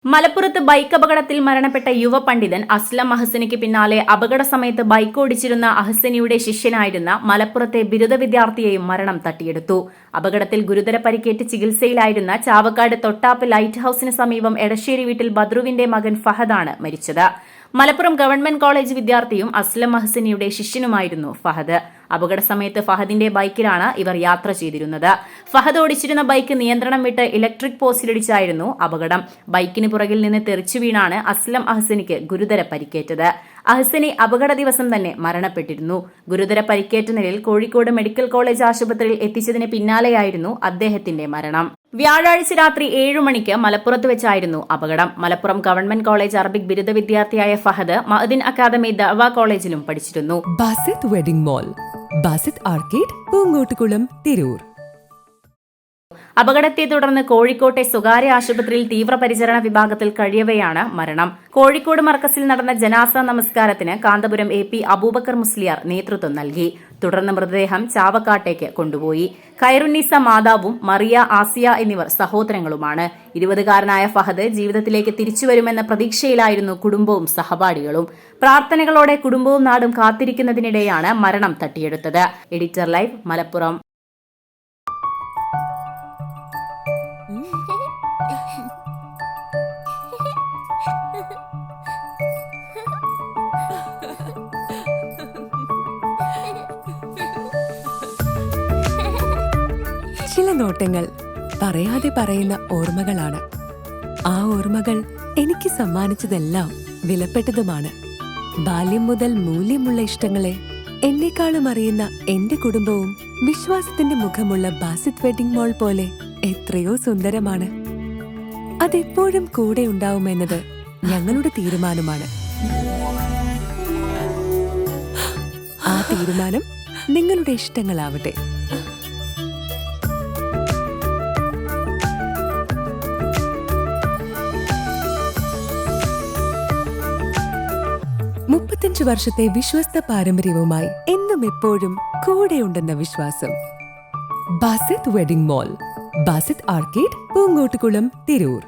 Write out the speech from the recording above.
മലപ്പുറത്ത് ബൈക്ക് അപകടത്തിൽ മരണപ്പെട്ട യുവ പണ്ഡിതൻ അസ്ലം അഹ്സനിക്ക് പിന്നാലെ അപകട സമയത്ത് ബൈക്ക് ഓടിച്ചിരുന്ന അഹ്സനിയുടെ ശിഷ്യനായിരുന്ന മലപ്പുറത്തെ ബിരുദ വിദ്യാർത്ഥിയെയും മരണം തട്ടിയെടുത്തു. അപകടത്തിൽ ഗുരുതര പരിക്കേറ്റ് ചികിത്സയിലായിരുന്ന ചാവക്കാട് തൊട്ടാപ്പ് ലൈറ്റ് ഹൌസിന് സമീപം എടശ്ശേരി വീട്ടിൽ ബദ്രുവിന്റെ മകൻ ഫഹദാണ് മരിച്ചത്. മലപ്പുറം ഗവൺമെന്റ് കോളേജ് വിദ്യാർത്ഥിയും അസ്ലം അഹ്സനിയുടെ ശിഷ്യനുമായിരുന്നു ഫഹദ്. അപകട സമയത്ത് ഫഹദിന്റെ ബൈക്കിലാണ് ഇവർ യാത്ര ചെയ്തിരുന്നത്. ഫഹദ് ഓടിച്ചിരുന്ന ബൈക്ക് നിയന്ത്രണം വിട്ട് ഇലക്ട്രിക് പോസ്റ്റിലിടിച്ചായിരുന്നു അപകടം. ബൈക്കിന് പുറകിൽ നിന്ന് തെറിച്ചു വീണാണ് അസ്ലം അഹ്സനിക്ക് ഗുരുതര പരിക്കേറ്റത്. അഹ്സനി അപകട ദിവസം തന്നെ മരണപ്പെട്ടിരുന്നു. ഗുരുതര പരിക്കേറ്റ നിലയിൽ കോഴിക്കോട് മെഡിക്കൽ കോളേജ് ആശുപത്രിയിൽ എത്തിച്ചതിന് പിന്നാലെയായിരുന്നു അദ്ദേഹത്തിന്റെ മരണം. വ്യാഴാഴ്ച രാത്രി 7 മണിക്ക് മലപ്പുറത്ത് വെച്ചായിരുന്നു അപകടം. മലപ്പുറം ഗവൺമെന്റ് കോളേജ് അറബിക് ബിരുദ വിദ്യാർത്ഥിയായ ഫഹദ് മഅദിൻ അക്കാദമി ദഅവ കോളേജിലും പഠിച്ചിരുന്നു. Basith wedding mall, Basith arcade, Poongottukulam, Tirur. അപകടത്തെ തുടർന്ന് കോഴിക്കോട്ടെ സ്വകാര്യ ആശുപത്രിയിൽ തീവ്രപരിചരണ വിഭാഗത്തിൽ കഴിയവെയാണ് മരണം. കോഴിക്കോട് മർക്കസിൽ നടന്ന ജനാസ നമസ്കാരത്തിന് കാന്തപുരം AP അബൂബക്കർ മുസ്ലിയാർ നേതൃത്വം നൽകി. തുടർന്ന് മൃതദേഹം ചാവക്കാട്ടേക്ക് കൊണ്ടുപോയി. ഖൈറുന്നീസ മാതാവും മറിയ ആസിയ എന്നിവർ സഹോദരങ്ങളുമാണ്. 20-കാരനായ ഫഹദ് ജീവിതത്തിലേക്ക് തിരിച്ചുവരുമെന്ന പ്രതീക്ഷയിലായിരുന്നു കുടുംബവും സഹപാഠികളും. പ്രാർത്ഥനകളോടെ കുടുംബവും നാടും കാത്തിരിക്കുന്നതിനിടെയാണ് മരണം തട്ടിയെടുത്തത്. Editor live, Malappuram. ചില നോട്ടങ്ങൾ പറയാതെ പറയുന്ന ഓർമ്മകളാണ്. ആ ഓർമ്മകൾ എനിക്ക് സമ്മാനിച്ചതെല്ലാം വിലപ്പെട്ടതുമാണ്. ബാല്യം മുതൽ മൂല്യമുള്ള ഇഷ്ടങ്ങളെ എന്നെക്കാളും അറിയുന്ന എന്റെ കുടുംബവും വിശ്വാസത്തിന്റെ മുഖമുള്ള ബാസിത് വെഡിംഗ് മോൾ പോലെ എത്രയോ സുന്ദരമാണ്. അതെപ്പോഴും കൂടെ ഉണ്ടാവുമെന്നത് ഞങ്ങളുടെ തീരുമാനമാണ്. ആ തീരുമാനം നിങ്ങളുടെ ഇഷ്ടങ്ങളാവട്ടെ. മുപ്പത്തഞ്ച് വർഷത്തെ വിശ്വസ്ത പാരമ്പര്യവുമായി എന്നും എപ്പോഴും കൂടെയുണ്ടെന്ന വിശ്വാസം. Basith wedding mall, Basith arcade, Poongottukulam, Tirur.